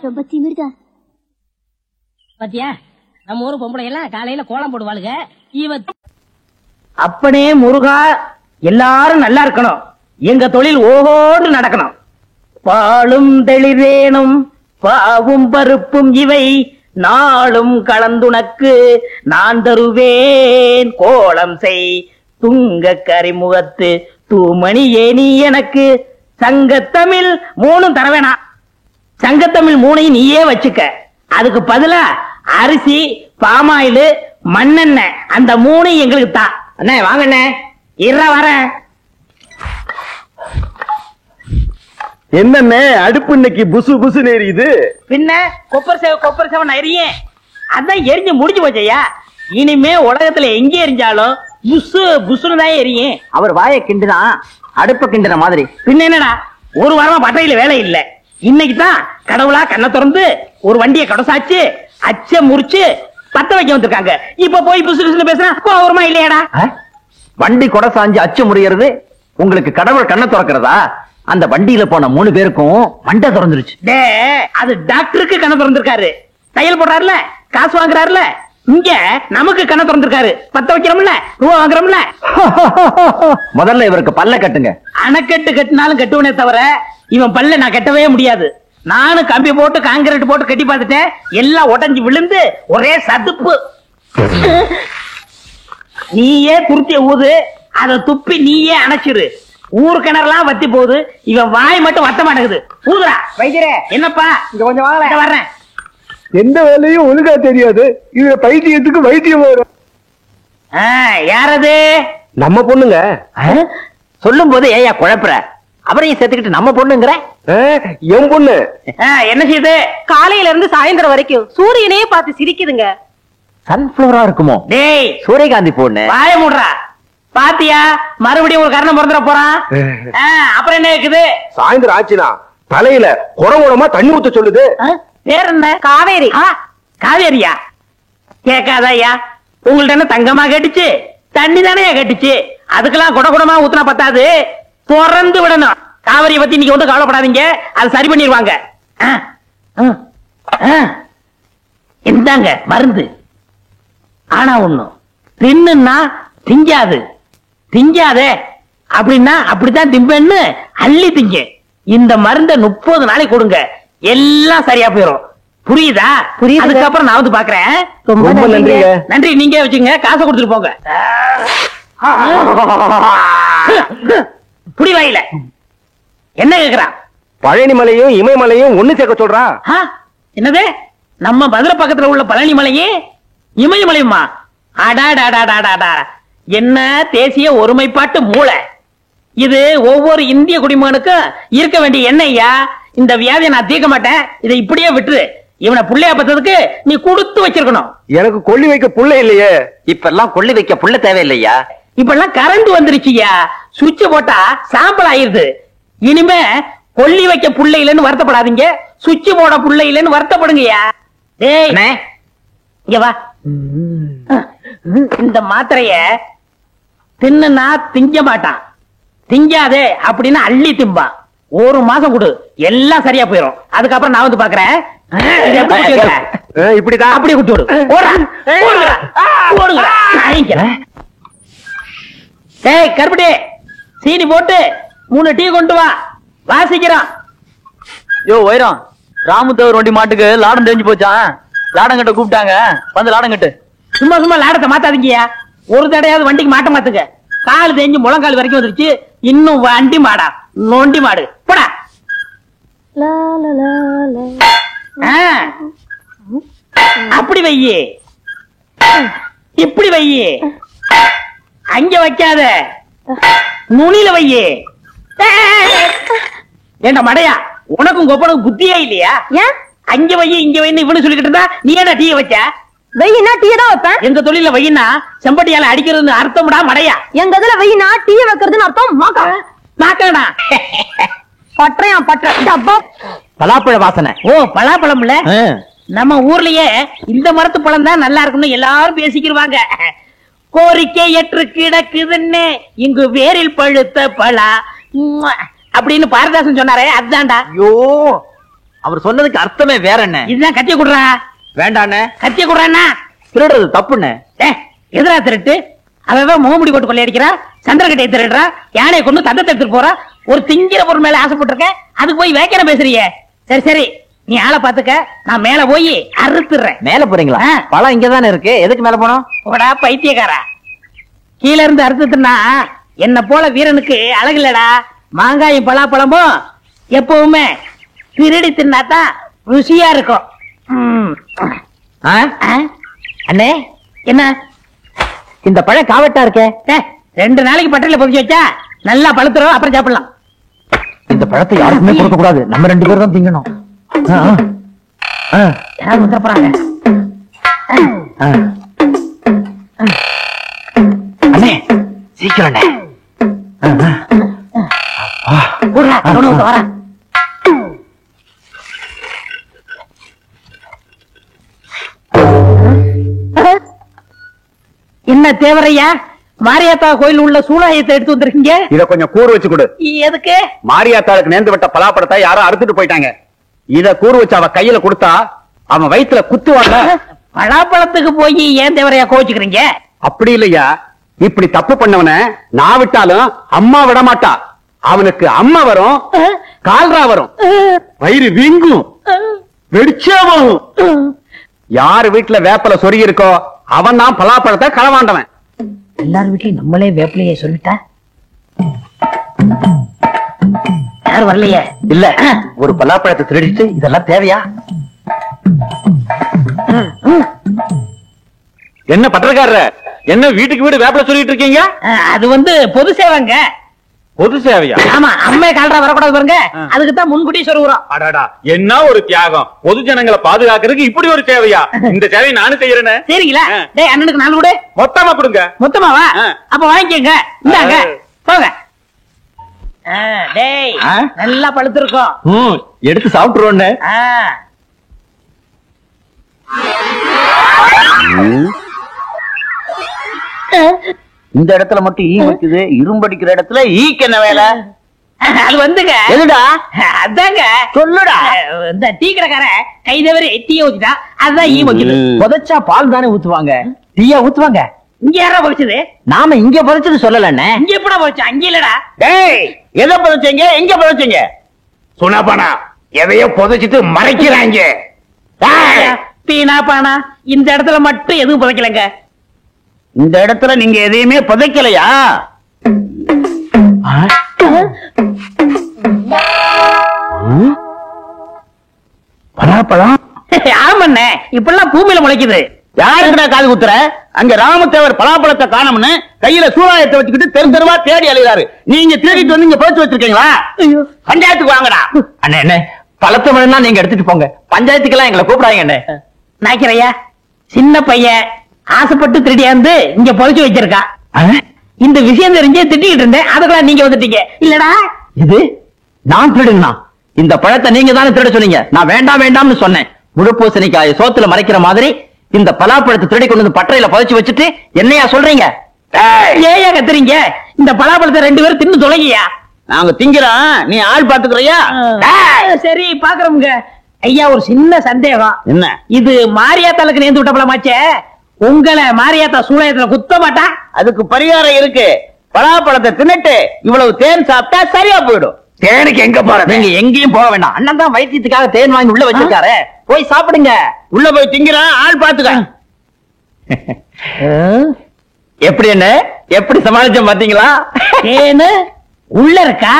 ரொம்ப திமிர்தா. பாத்தியா நம்ம ஊரு பொம்பளை எல்லாம் காலையில கோலம் போடுவாளுங்க. அப்பனே முருகா, எல்லாரும் நல்லா இருக்கணும். எங்க தொழில் ஓஹோன்னு நடக்கணும். பாலும் தெளிவேனும் பாவும் பருப்பும் இவை நாளும் கலந்துனக்கு நான் தருவேன். கோலம் செய் துங்க கரிமுகத்து தூமணியே நீ எனக்கு. சங்கத்தமிழ் 3 தர வேணாம். சங்கத்தமிழ் 3 நீயே வச்சுக்க. அதுக்கு பதிலா அரிசி, பாமாயில், மண்ணெண்ணெய் அந்த 3 எங்களுக்கு தான். அண்ணே வாங்க அண்ணே. வரேன். என்னண்ணே அடுப்பு இன்னைக்கு புசு புசு எரியுது? பின்ன கொப்பர் சேவை நெறியே அதான் எரிஞ்சு முடிஞ்சு போச்சையா. இனிமே உலகத்துல எங்க எரிஞ்சாலும் புசு புசுன்னு தான் எரியும். அவர் வாயை கிண்டுதான் அடுப்ப கிண்டுன மாதிரி. பின்ன என்னடா, ஒரு வாரமா பட்டையில வேலை இல்ல. இன்னைக்கு தான் கடவுளா கண்ணை திறந்து ஒரு வண்டியை கடசாச்சு அச்ச முறிச்சு பத்த வைக்க வந்திருக்காங்க. இப்ப போய் புசு புசுன்னு பேசுறா கோவமா இல்லையாடா? வண்டி கொடை சாஞ்சு அச்சு முறியறது உங்களுக்கு கடவுள் கண்ணை திறக்கிறதா? அந்த வண்டியில போன 3 பேருக்கும் மண்டை திறந்துருச்சு. அது டாக்டருக்கு கண்ணை திறந்திருக்காரு. தையல் போடுறாருல, காசு வாங்குறாருல. இங்க நமக்கு கண்ணை திறந்திருக்காரு. பத்த வைக்கிறோம்ல, ரூபா வாங்குறோம்ல. முதல்ல இவருக்கு பல்ல கட்டுங்க. அணைக்கட்டு கட்டினாலும் கட்டுவனே தவிர இவன் பல்ல நான் கட்டவே முடியாது. நானும் கம்பி போட்டு காங்கிரீட் போட்டு கட்டி பார்த்துட்டேன். எல்லாம் உடைஞ்சு விழுந்து ஒரே சதுப்பு. நீயே துருத்திய ஊது, அதை துப்பி நீயே அணைச்சிரு. ஊர் கிணறுலாம் வத்தி போகுது. இவன் வாய் மட்டும் வத்த மாட்டேங்குது. ஊதுரா வைத்தியரே. என்னப்பா இங்க கொஞ்சம் வாங்க. வர்றேன். எந்த வேலையும் ஒழுங்கா தெரியாது. இது பைத்தியத்துக்கு வைத்தியம் வரும். யாரது? நம்ம பொண்ணுங்க. சொல்லும் போது ஏயா குழப்புற? அவரையும் சேர்த்துக்கிட்டு நம்ம பொண்ணுங்கிற? என் பொண்ணு. என்ன செய்யுது? காலையில இருந்து சாயந்தரம் வரைக்கும் சூரியனையே பார்த்து சிரிக்குதுங்க. சன்ஃபிளவரா இருக்குமோ? டேய் சூரியகாந்தி பொண்ணு. வாய மூடுறா. பாத்தியா மறுபடியும் ஒரு கரணம் பிறந்துட போறான். அப்புறம் என்ன இருக்குது? சாயந்தரம் ஆச்சுனா தலையில குறகுடமா தண்ணி ஊத்த சொல்லுது. பேர் என்ன? காவேரி. காவேரியா? கேட்காதயா. உங்கள்ட்ட என்ன தங்கமா கேட்டுச்சு? தண்ணி தானே கேட்டுச்சு. அதுக்கெல்லாம் குடகுடமா ஊத்துனா பத்தாது, திறந்து விடணும். காவிரியை பத்தி நீங்க வந்து கவலைப்படாதீங்க, அது சரி பண்ணிடுவாங்க. இந்தாங்க மருந்து. ஆனா ஒண்ணும் தின்னுன்னா திங்காது. திங்காதே அப்படின்னா அப்படித்தான் திம்பேன்னு அள்ளி திங்க. இந்த மருந்த 30 நாளைக்கு கொடுங்க, எல்லாம் சரியா போயிடும். புரியுதா? புரியுது. அதுக்கப்புறம் நான் வந்து பாக்குறேன். ரொம்ப நன்றிங்க. நன்றி. நீங்க வச்சுங்க, காசை கொடுத்துட்டு போங்க. புடி வாயில என்ன கேக்குறான்? பழனி மலையும் இமயமலையும் ஒண்ணு சேர்க்க சொல்றான். என்னது? நம்ம மதுரை பக்கத்துல உள்ள பழனி மலையே இமயமலையுமா? அடாடாடாடாடா, என்ன தேசிய ஒருமைப்பாட்டு மூளை இது! ஒவ்வொரு இந்திய குடிமகனுக்கும் இருக்க வேண்டிய எண்ணெய்யா. இந்த வியாதியை நான் தீர்க்க மாட்டேன், இதை இப்படியே விட்டுரு. இவனை புள்ளையா பத்ததுக்கு நீ கொடுத்து வச்சிருக்கணும். எனக்கு கொல்லி வைக்க புள்ள இல்லையே. இப்ப எல்லாம் கொள்ளி வைக்க புள்ள தேவையில்லையா? இப்ப எல்லாம் கரண்ட் வந்துருச்சுயா. சுவிட்ச் போட்டா சாம்பல் ஆயிருது. இனிமே கொல்லி வைக்க புள்ள இல்லைன்னு வருத்தப்படாதீங்க, சுவிட்ச் போட புள்ள இல்லைன்னு வருத்தப்படுங்கய்யா. டேய் இங்க வா. இந்த மாத்திரைய தின்னுனா திங்க மாட்டான். திங்காதே அப்படின்னா அள்ளி திம்பான். 1 மாசம் கொடு, எல்லாம் சரியா போயிடும். அதுக்கப்புறம் நான் வந்து பாக்குறேன். இப்படிதான் அப்படியே குட்டி விடு. டேய் கருப்பட்டி, சீனி போட்டு 3 டீ கொண்டு வா. வாசிக்கிறான். யோ வைரம், ராமுத்தவர் வண்டி மாட்டுக்கு லாடம் தெரிஞ்சு போச்சான். லாடங்கிட்ட கூப்பிட்டாங்க, வந்து லாடங்கிட்டு. சும்மா சும்மா லாடத்தை மாத்தாதீங்கயா. ஒரு தடையாவது வண்டிக்கு மாட்ட மாத்துங்க. கால் தேஞ்சு முழங்கால் வரைக்கும் வந்துருச்சு. இன்னும் வண்டி மாடா, நொண்டி மாடு. போடா. அப்படி வையி, இப்படி வையி, அங்க வைக்காத, நுனியில வையி. ஏண்டா மடையா, உனக்கும் கொப்பனுக்கு புத்தியே இல்லையா? ஏன் அங்க வையி இங்க வைன்னு இவனு சொல்லிக்கிட்டு இருந்தா நீ ஏடா டீ வச்ச? வெயினா டீ தான் வைப்பேன். எங்க தொழில வையினா செம்பட்டியால அடிக்கிறதுன்னு அர்த்தம்டா மடையா. எங்க இதுல வெயினா டீ வைக்கிறதுன்னு அர்த்தம். மாக்கா நாக்கடா பற்றையா பற்ற டப்பா. பலாப்பழ வாசனை. ஓ பலாப்பழம்ல. நம்ம ஊர்லயே இந்த மரத்து பழம் தான் நல்லா இருக்கும்னு எல்லாரும் பேசிக்கிருவாங்க. கோரிக்கை ஏற்று கிடக்குதுன்னு இங்கு வேரில் பழுத்த பலா அப்படின்னு பாரதாசன் சொன்னாரே அதுதான்டா. ஐயோ, அவர் சொன்னதுக்கு அர்த்தமே வேற என்ன? இதுதான் கத்திய குடுறா. வேண்டாண்ணே, கத்திய குடுறான்னா திருடுறது தப்புண்ணே. எதிரா திருட்டு அவன் முகமுடி போட்டு கொள்ளையடிக்கிறா, சந்திரகட்டையை திருடுறா, யானையை கொண்டு தந்தத்தை எடுத்துட்டு போறா. ஒரு திங்கிற பொருள் மேல ஆசைப்பட்டிருக்க, அதுக்கு போய் வேக்கிற பேசுறிய. சரி சரி, நீ ஆளை பாத்துக்க, நான் மேல போய் அறுத்துறேன். மேல போறீங்களா? பழம் இங்கதானே இருக்கு, எதுக்கு மேல போனோம்? போடா பைத்தியக்காரா, கீழ இருந்து அறுத்துனா என்ன போல வீரனுக்கு அழகு இல்லடா. மாங்காயும் பலாப்பழமும் எப்பவுமே திருடி தின்னாதான் ருசியா இருக்கும். அண்ணே, என்ன இந்த பழம் காவட்டா இருக்கே? 2 நாளைக்கு பட்டையில பொதிச்சு வச்சா நல்லா பழுத்துறோம், அப்புறம் சாப்பிடலாம். இந்த பழத்தை யாருக்குமே கொடுக்க கூடாது, நம்ம 2 பேரும் தான் திங்கணும். யாராவது வந்துட போறாங்க. அண்ணே சீக்கிரம் அண்ணே. வரேன். என்ன தேவரையா, மாரியாத்தா கோயில் உள்ள சூழாயத்தை எடுத்து வந்திருக்கீங்க? இத கொஞ்சம் கூறு வச்சு கொடு. எதுக்கு? மாரியாத்தாளுக்கு நேர்ந்து விட்ட பலாப்பழத்தை யாரோ அறுத்துட்டு போயிட்டாங்க. இத கூறு வச்சு அவ கையில கொடுத்தா அவன் வயித்துல குத்துவாங்க. பலாப்பழத்துக்கு போய் ஏன் தேவரையா கோச்சுக்கிறீங்க? அப்படி இல்லையா, இப்படி தப்பு பண்ணவன நான் விட்டாலும் அம்மா விட மாட்டா. அவனுக்கு அம்மா வரும், கால்ரா வரும், வயிறு வீங்கும், வெடிச்சாவும். யாரு வீட்டுல வேப்பல சொருகி இருக்கோ அவன் தான் பலாப்பழத்தை களவாண்டவன். எல்லாரும் வீட்லயும் நம்மளே வேப்பிலையே சொல்லிட்டா யாரும் வரலையே. இல்ல, ஒரு பலாப்பழத்தை திருடிட்டு இதெல்லாம் தேவையா? என்ன பத்திரக்காரர், என்ன வீட்டுக்கு வீடு வேப்பல சொல்லிட்டு இருக்கீங்க? அது பொது சேவைங்க. பொது சேவையா? ஆமா, அம்மே கால்ரா வரக்கூடாது பாருங்க, அதுக்கு தான் முன்கூட்டி சொல்லுறோம். அடாடா, என்ன ஒரு தியாகம்! பொது ஜனங்களை பாதுகாக்கிறதுக்கு இப்படி ஒரு சேவையா? இந்த சேவையை நானும் செய்யறேன். சரிங்களா? டேய், அண்ணனுக்கு 4 கொடு. மொத்தமா கொடுங்க. மொத்தமாவா? அப்ப வாங்கிக்கங்க, இந்தாங்க போங்க. டேய், நல்லா பழுத்திருக்கும், எடுத்து சாப்பிட்டுருவோம். இந்த இடத்துல மட்டும் ஈ வைக்குது, இரும்படிக்கிற இடத்துல ஈக்கு என்ன வேலை? அது எதுடா? அதாங்க சொல்லுடா. இந்த டீ கடைக்காரன் கை தவறி டீயை ஊத்திட்டா, அதுதான் ஈ வைக்குது. புதைச்சா பால் தானே ஊத்துவாங்க, டீயா ஊத்துவாங்க? இங்க யாரா போச்சுது? நாம இங்க புதைச்சது சொல்லலண்ணே. இங்க எப்படா போச்சு? அங்க இல்லடா. டேய், எதை புதைச்சீங்க, எங்க புதைச்சீங்க? சுனாபானா எதையோ புதைச்சிட்டு மறைக்கிறாங்க. பீனா பானா, இந்த இடத்துல மட்டும் எதுவும் புதைக்கலங்க. இந்த இடத்துல நீங்க எதையுமே புதைக்கலையா? பலாப்பழம்? ஆமண்ணே, இப்பெல்லாம் பூமியில முளைக்குது. யாருக்குடா காது குத்துற? அங்க ராமதேவர் பலாப்பழத்தை காணோம்னு கையில சூறாயத்தை வச்சுக்கிட்டு தெரு தெருவா தேடி அலைகிறாரு. நீங்க தேடிட்டு வந்து இங்க போச்சு வச்சிருக்கீங்களா? பஞ்சாயத்துக்கு வாங்கடா. அண்ணே, என்ன பழத்தை வேணும்னா நீங்க எடுத்துட்டு போங்க, பஞ்சாயத்துக்கெல்லாம் எங்களை கூப்பிடாங்க. அண்ணே நாய்க்கிறையா, சின்ன பையன் ஆசைப்பட்டு திருடியாந்து இங்க புதைச்சு வச்சிருக்கா. இந்த விஷயம் தெரிஞ்சே திட்டிக்கிட்டு இருந்தேன், அதுக்கெல்லாம் நீங்க வந்துட்டீங்க இல்லடா. இது நான் திருடுனா? இந்த பழத்தை நீங்க தானே திருட சொன்னீங்க, நான் வேண்டாம் வேண்டாம்னு சொன்னேன். முழுப்பூசணிக்காய சோத்துல மறைக்கிற மாதிரி இந்த பலாப்பழத்தை திருடி கொண்டு வந்து பட்டறையில புதைச்சு வச்சுட்டு என்னையா சொல்றீங்க? ஏயா கத்துறீங்க? இந்த பலாப்பழத்தை 2 பேரும் தின்னு தொலைங்கயா. நாங்க திங்கிறோம், நீ ஆள் பாத்துக்கிறியா? சரி பாக்குறோம்ங்க. ஐயா, ஒரு சின்ன சந்தேகம். என்ன? இது மாரியாத்தாளுக்கு நேர்ந்து விட்ட பழமாச்சே, உங்களை மாரியாத்தா சூளையத்துல குத்த மாட்டா? அதுக்கு பரிகாரம் இருக்கு. பலாப்பழத்தை தின்னுட்டு இவ்வளவு தேன் சாப்பிட்டா சரியா போயிடும். தேனுக்கு எங்க போறது? நீங்க எங்கேயும் போக வேண்டாம், அண்ணன் தான் வைத்தியத்துக்காக தேன் வாங்கி உள்ள வச்சிருக்காரு, போய் சாப்பிடுங்க. உள்ள போய் திங்கிறான், ஆள் பாத்துக்க. எப்படி என்ன, எப்படி சமாளிச்சோம் பாத்தீங்களா? தேனு உள்ள இருக்கா?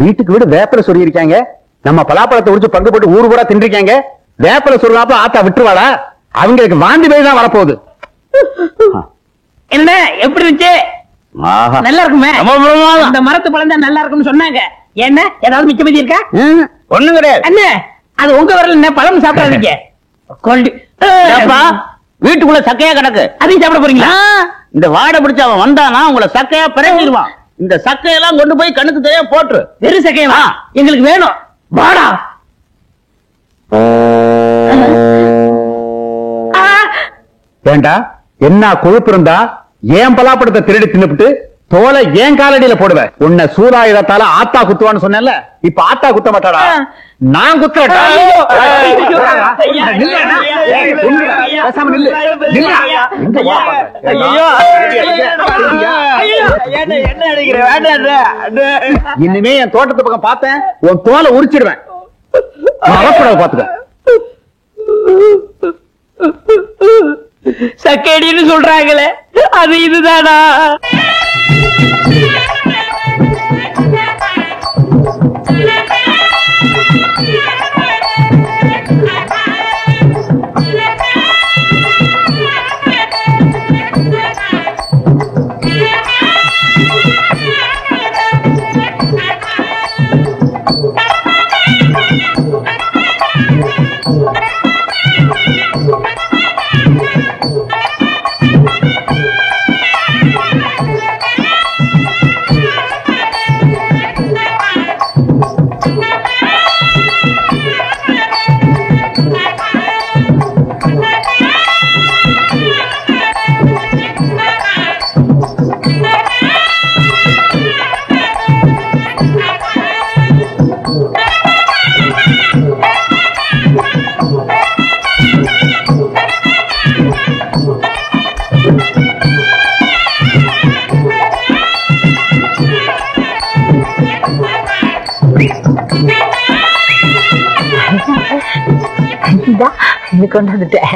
வீட்டுக்கு வீடு வேப்பல சொல்லி இருக்காங்க. நம்ம பலாப்பழத்தை உரிச்சு பங்கு போட்டு ஊரு பூரா தின்றிருக்காங்க. வேப்பல சொல்றாப்ப ஆத்தா விட்டுருவாளா? அவங்களுக்கு வாந்தி பேய் தான் வரப்போகுது. என்ன எப்படி இருந்துச்சு? நல்லா இருக்குமே. இந்த மரத்து பழம் தான் நல்லா இருக்கும்னு சொன்னாங்க. என்ன ஏதாவது மிச்ச மீதி இருக்கா? ஒண்ணும் கிடையாது. என்ன அது உங்க வரல, என்ன பழம் சாப்பிடாதீங்க. வீட்டுக்குள்ள சக்கையா கிடக்கு, அதையும் சாப்பிட போறீங்களா? இந்த வாடை பிடிச்ச அவன் வந்தானா உங்களை சக்கையா பிறங்கிடுவான். இந்த சக்கையெல்லாம் கொண்டு போய் கண்ணுக்கு தெரியாம போட்டுரு. வெறும் சக்கையவா? எங்களுக்கு வேணும். வாடா. ஏண்டா என்ன கொழுப்பு இருந்தா ஏன் பலாப்படத்தை திருடி தின்னுபிட்டு தோலை ஏன் காலடியில போடுவ? உன்னை சூதாயுதத்தால ஆத்தா குத்துவான்னு சொன்னேன்ல, இப்ப ஆத்தா குத்த மாட்டாடா, நான் குத்துறேன்டா. பேசாம நில்லு. இனிமே என் தோட்டத்து பக்கம் பார்த்தேன் உன் தோலை உரிச்சிடுவேன். வரக்கூடாது பாத்துக்க. சக்கேடின்னு சொல்றாங்களே அது இதுதானா? கொண்டு வந்துட்டேன்.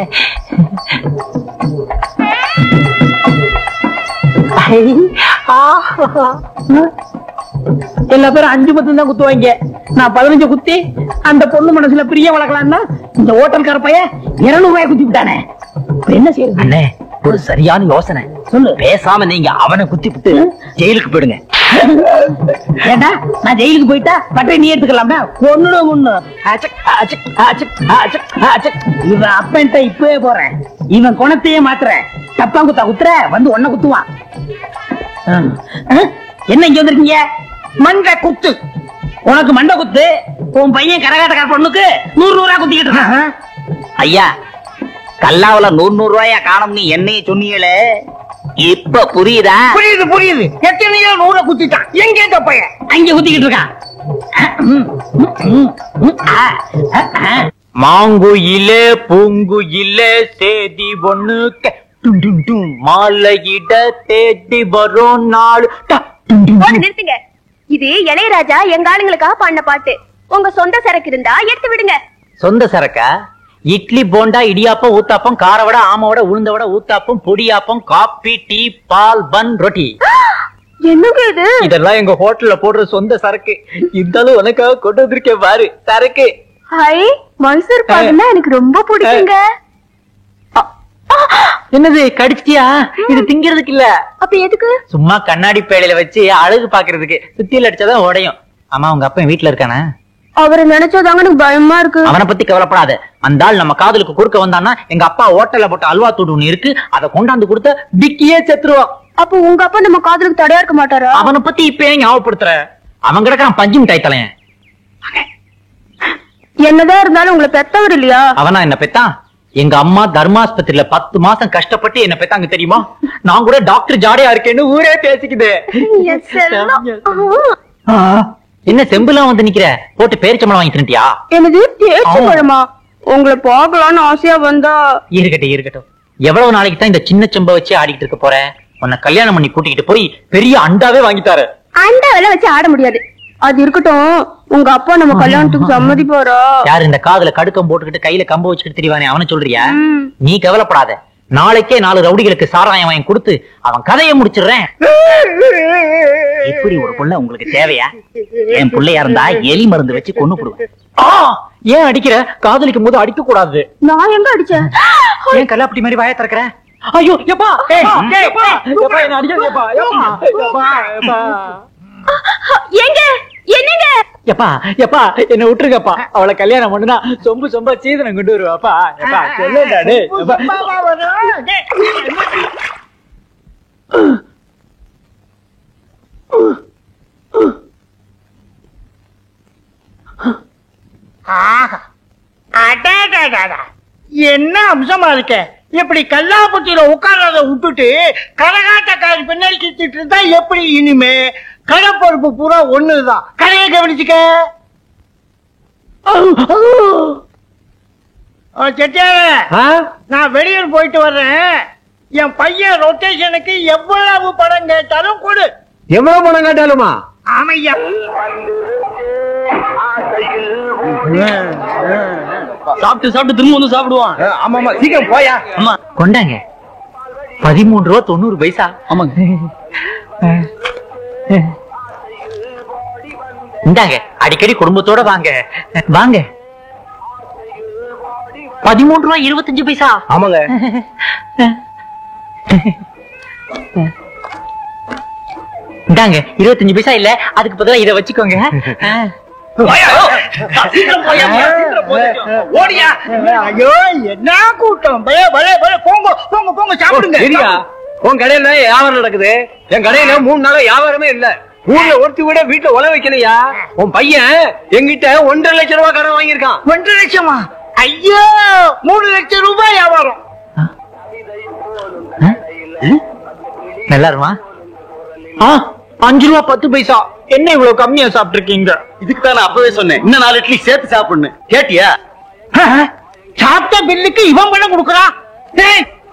எல்லா பேரும் 5 10 தான் குத்துவாங்க. நான் 15 குத்தி அந்த பொண்ணு மனசுல பிரிய வளர்க்கலாம்னா இந்த ஹோட்டல்கார பையன் 200 ரூபாய் குத்தி விட்டானே. என்ன செய்யறது? அண்ணே, ஒரு சரியான யோசனை சொல்லு. பேசாம நீங்க அவனை குத்தி விட்டு ஜெயிலுக்கு போயிடுங்க. ஏண்டா நான் ஜெயிலுக்கு போயிட்டா பட்டை நீ எடுத்துக்கலாம்டா. ஒண்ணு இவன் அப்பன்ட்ட இப்பவே போறேன். இவன் குணத்தையே மாத்துறேன். தப்பா குத்தா குத்துற வந்து ஒன்ன குத்துவான். என்ன இங்க வந்திருக்கீங்க? மண்டை குத்து. உனக்கு மண்டை குத்து. உன் பையன் கரகாட்டக்கார பொண்ணுக்கு 100 ரூபாய் குத்திக்கிட்டு இருக்கான். ஐயா, கல்லாவுல 100 ரூபாயா காணும் நீ என்னைய சொன்னீங்களே, இப்ப புரியுதா? புரியுது புரியுது. எத்தனையோ 100 குத்திட்டான். எங்க பையன் அங்க குத்திக்கிட்டு இருக்கான். மாங்குயிலே பூங்குயிலே சேதி ஒண்ணு மாலையிட தேடி வரும் நாள். நிறுத்துங்க. இது இளையராஜா எங்க ஆளுங்களுக்காக பாடின பாட்டு. உங்க சொந்த சரக்கு இருந்தா எடுத்து விடுங்க. சொந்த சரக்கா? இட்லி போண்டா இடியாப்பம் ஊத்தாப்பம் காரவடை ஆமவடை உளுந்தவடை ஊத்தாப்பம் பொடியாப்பம் காபி டீ பால் பன் ரொட்டி. என்னங்க இது? இதெல்லாம் எங்க ஹோட்டல்ல போடுற சொந்த சரக்கு. இருந்தாலும் உனக்காக கொண்டு வந்திருக்கேன் பாரு சரக்கு. ஹை, மைசூர் பாக்குன்னா எனக்கு ரொம்ப பிடிக்குங்க. என்னது கடிச்சிட்டியா? இது திங்கிறதுக்கு இல்ல. அப்ப எதுக்கு? சும்மா கண்ணாடி பேழையில வச்சு அழகு பாக்குறதுக்கு. சுத்தியில அடிச்சாதான் உடையும். ஆமா, உங்க அப்பா வீட்டுல இருக்கானே? அவரை நினைச்சதாங்க எனக்கு பயமா இருக்கு. அவனை பத்தி கவலைப்படாத. அந்த ஆள் நம்ம காதலுக்கு குறுக்க வந்தான்னா எங்க அப்பா ஹோட்டல்ல போட்ட அல்வா தூடு ஒண்ணு இருக்கு, அதை கொண்டாந்து கொடுத்த டிக்கியே செத்துருவான். அப்ப உங்க அப்பா நம்ம காதலுக்கு தடையா இருக்க மாட்டாரா? அவனை பத்தி இப்ப ஏன் ஞாபகப்படுத்துற? அவன் கிடக்கான் பஞ்சு மிட்டாய் தலையன். என்னதான் இருந்தாலும் உங்களை பெத்தவர் இல்லையா? அவனா என்ன பெத்தான்? எங்க அம்மா தர்மாஸ்பத்திரியில 10 மாசம் கஷ்டப்பட்டு என்ன பெத்தாங்க தெரியுமா? நான் கூட டாக்டர் ஜாடையா இருக்கேன்னு ஊரே பேசிக்குது. என்ன செம்புலாம் வந்து நிக்கிற? போட்டு பேரிச்சம்பளம் வாங்கி தின்ட்டியா? என்னது பேரிச்சம்பழமா? உங்களை பார்க்கலான்னு ஆசையா வந்தா. இருக்கட்டும். எவ்வளவு நாளைக்கு தான் இந்த சின்ன செம்ப வச்சு ஆடிட்டு இருக்க போற? உன்னை கல்யாணம் பண்ணி கூட்டிக்கிட்டு போய் பெரிய அண்டாவே வாங்கிட்டாரு. அண்டாவெல்லாம் வச்சு ஆட முடியாது. அது இருக்கட்டும், உங்க அப்பா நம்ம கல்யாணத்துக்கு சம்மதிப்பாரா? யாரு இந்த காதுல கடுக்கம் போட்டுக்கிட்டு கையில கம்ப வச்சுக்கிட்டு தெரியவானே அவனை சொல்றியா? நீ கவலைப்படாத. நாளைக்கே 4 ரவுடிகளுக்கு சாராயம் வாங்கி கொடுத்து அவன் கதையை முடிச்சிடுறேன். எப்படி ஒரு புள்ள உங்களுக்கு தேவையா? என் பிள்ளையா இருந்தா எலி மருந்து வச்சு கொண்டு போடுவேன். ஏன் அடிக்கிற? காதலிக்கும் போது அடிக்க கூடாது. நான் எங்க அடிச்சேன்? ஏன் கல்லாப்பட்டி மாதிரி வாய திறக்கிற? ஐயோ எப்பா என்ன அடிக்காதப்பா. எங்க என்னங்க? எப்பா எப்பா என்ன விட்டுருங்கப்பா. அவளை கல்யாணம் பண்ணுனா சொம்பு சொம்பா சீதனம் கொண்டு வருவாப்பா. எப்பா சொல்லுடாடே. என்ன அம்சமா இருக்க? இப்படி கல்லாப்பட்டியில உட்கார்றத விட்டுட்டு கரகாட்டக்காரி பின்னாடி கிச்சிட்டு இருந்தா எப்படி? இனிமே கடை பொறுப்பு பூரா ஒண்ணுதான். கடையை கவனிச்சுக்க. செட்டியார, நான் வெளியூர் போயிட்டு வர்றேன். என் பையன் ரொட்டேஷனுக்கு எவ்வளவு பணம் கேட்டாலும் கொடு. எவ்வளவு பணம் கேட்டாலுமா? ஆமையா. சாப்பிட்டு சாப்பிட்டு திரும்ப வந்து சாப்பிடுவான். ஆமா ஆமா, சீக்கிரம் போயா. ஆமா கொண்டாங்க 13 ரூபா 90 பைசா. ஆமாங்க. இந்தாங்க, அடிக்கடி குடும்பத்தோட வாங்க வாங்க. 13 ரூபா 25 பைசா. ஆமாங்க. இந்தாங்க 25 பைசா இல்ல, அதுக்கு பதிலா இதை வச்சுக்கோங்க. ஓடியா. ஐயோ என்ன கூட்டம். போங்க போங்க போங்க, சாப்பிடுங்க. சரியா, உன் கடையில வியாபாரம் நடக்குது, என் கடையில 3 நாளா வியாபாரமே இல்ல. ஊர்ல ஒருத்தி விட வீட்டுல உழ வைக்கலையா? உன் பையன் எங்கிட்ட 1.5 லட்சம் ரூபாய் கடன் வாங்கியிருக்கான். 1.5 லட்சமா? ஐயோ, 3 லட்சம் ரூபாய் வியாபாரம். நல்லா இருமா? 5 ரூபா 10 பைசா. என்ன இவ்வளவு கம்மியா சாப்பிட்டு இருக்கீங்க? இதுக்கு தான் நான் அப்பவே சொன்னேன், இன்னும் 4 இட்லி சேர்த்து சாப்பிடணும். கேட்டியா? சாப்பிட்ட பில்லுக்கு இவன் பணம் கொடுக்கறான்.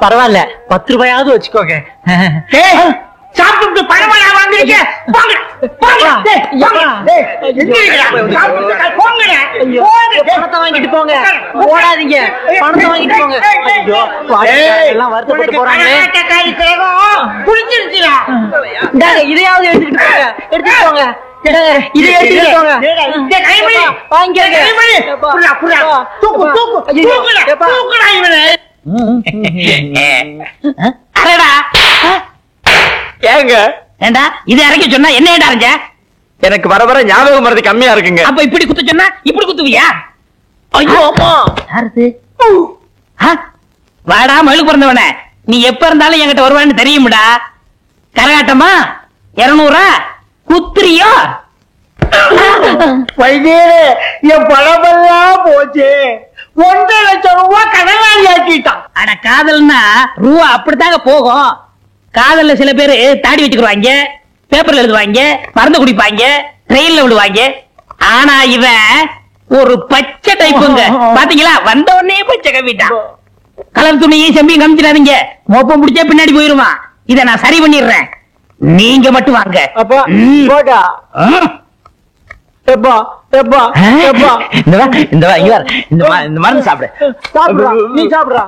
பரவாயில்ல, 10 ரூபாயாவது வச்சுக்கோங்க. சாப்பிட்டு பணமா வாங்குறீங்க? பணத்தை வாங்கிட்டு போங்க. ஓடாதீங்க, பணத்தை வாங்கிட்டு போங்க. எல்லாம் வருத்தப்பட்டு போறாங்களே. இதையாவது எடுத்துக்கிட்டு போங்க. எடுத்துட்டு போங்க. இதை எடுத்துட்டு போங்க. ஏங்க ஏண்டா இதை இறக்கி சொன்னா என்ன ஏடா இருங்க? எனக்கு வர வர ஞாபகம் மறதி கம்மியா இருக்குங்க. அப்ப இப்படி குத்து சொன்னா இப்படி குத்துவியா? ஐயோ அம்மா, யாரு? வாடா மழுக்கு பிறந்தவனே, நீ எப்ப இருந்தாலும் என்கிட்ட வருவான்னு தெரியும்டா. கரகாட்டமா 200 குத்துறியோ? வைத்தியரே, என் பணமெல்லாம் போச்சு. 1.5 லட்சம் ரூபாய் கடனாளி ஆக்கிட்டான். அட காதல்னா ரூபா அப்படித்தாங்க போகும். காதல்ல சில பேரு தாடி வச்சுக்குவாங்க, பேப்பர்ல எழுதுவாங்க, மருந்து குடிப்பாங்க, ட்ரெயின்ல விடுவாங்க. ஆனா இவன் ஒரு பச்சை டைப்புங்க. பாத்தீங்களா, வந்த உடனே பச்சை கம்பிட்டான். கலர் துணியும் செம்பியும் காமிச்சிடாதீங்க, மோப்பம் முடிச்சா பின்னாடி போயிருவான். இத நான் சரி பண்ணிடுறேன், நீங்க மட்டும் வாங்க. அப்பா போடா. எப்பா எப்பா எப்பா, இந்த மருந்து சாப்பிடு. சாப்பிடுறா, நீ சாப்பிடுறா.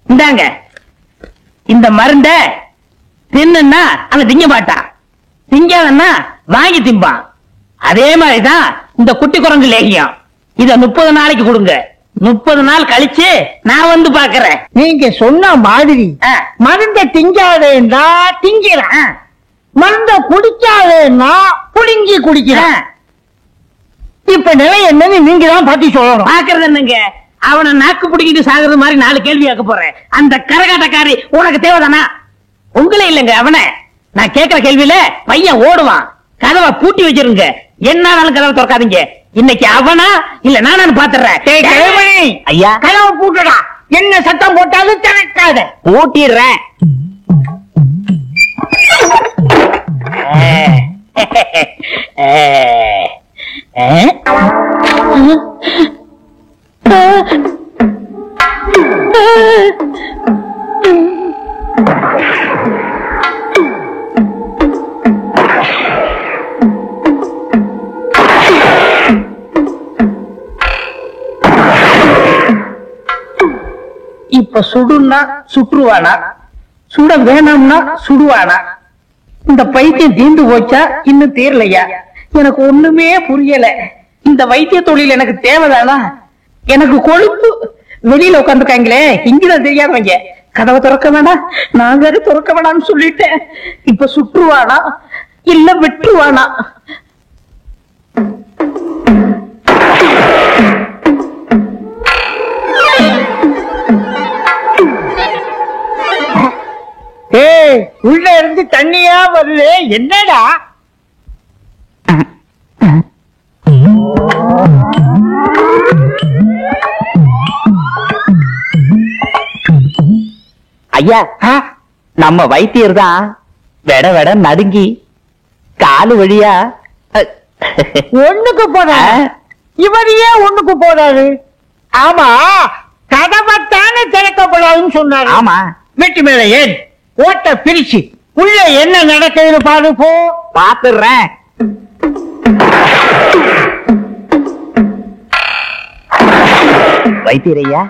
இந்தாங்க, இந்த மருந்த தின்னுன்னா அவன் திங்க மாட்டான், திங்காதன்னா வாங்கி திம்பான். அதே மாதிரிதான் இந்த குட்டி குரங்கு லேகியம். இத 30 நாளைக்கு கொடுங்க. 30 நாள் கழிச்சு நான் வந்து பாக்குறேன். நீங்க சொன்ன மாதிரி மருந்த திங்காதேன்னா திங்கிறேன், மருந்த குடிக்காதேன்னா புடுங்கி குடிக்கிறேன். இப்ப நிலை என்னன்னு நீங்க தான் பாத்தி சொல்லணும். பாக்குறது என்னங்க, அவனை நாக்கு பிடிக்கிட்டு சாகுறது மாதிரி 4 கேள்வி ஆக்க போறேன். அந்த கரகாட்டக்காரி உனக்கு தேவைதானா? உங்களே இல்லங்க அவனை. நான் கேட்கிற கேள்வியில பையன் ஓடுவான். கதவை பூட்டி வச்சிருங்க, என்னாலும் கதவை திறக்காதீங்க. இன்னைக்கு அவனா இல்ல நானு பாத்துறேன். ஐயா, கதவை பூட்டடா. என்ன சத்தம் போட்டாலும் திறக்காத. பூட்டிடுறேன். இப்ப சுடுன்னா சுற்றுவானா, சுட வேணாம்னா சுடுவானா? இந்த பைத்தியம் தீர்ந்து போச்சா இன்னும் தீரலையா? எனக்கு ஒண்ணுமே புரியல. இந்த வைத்திய தொழில் எனக்கு தேவைதானா? எனக்கு கொழுப்பு. வெளியில உட்காந்துருக்காங்களே, இங்கதான் தெரியாதவங்க. கதவை திறக்க வேணாம், நான் வேற திறக்க வேணாம்னு சொல்லிட்டேன். இப்ப சுற்றுவானா இல்ல விட்டுருவானா? ஏய், உள்ள இருந்து தண்ணியா வருது, என்னடா? ஐயா நம்ம வைத்தியர் தான் வெட வெட நடுங்கி காலு வழியா ஒண்ணுக்கு போதா இவர் ஏன் ஒண்ணுக்கு போறாரு? ஆமா, கதவைத்தானே திறக்கப்படாதுன்னு சொன்னாரு. ஆமா, வீட்டு மேல ஏன் ஓட்ட பிரிச்சு உள்ள என்ன நடக்குதுன்னு பாரு. போ பாத்துறேன். வைத்தியரையா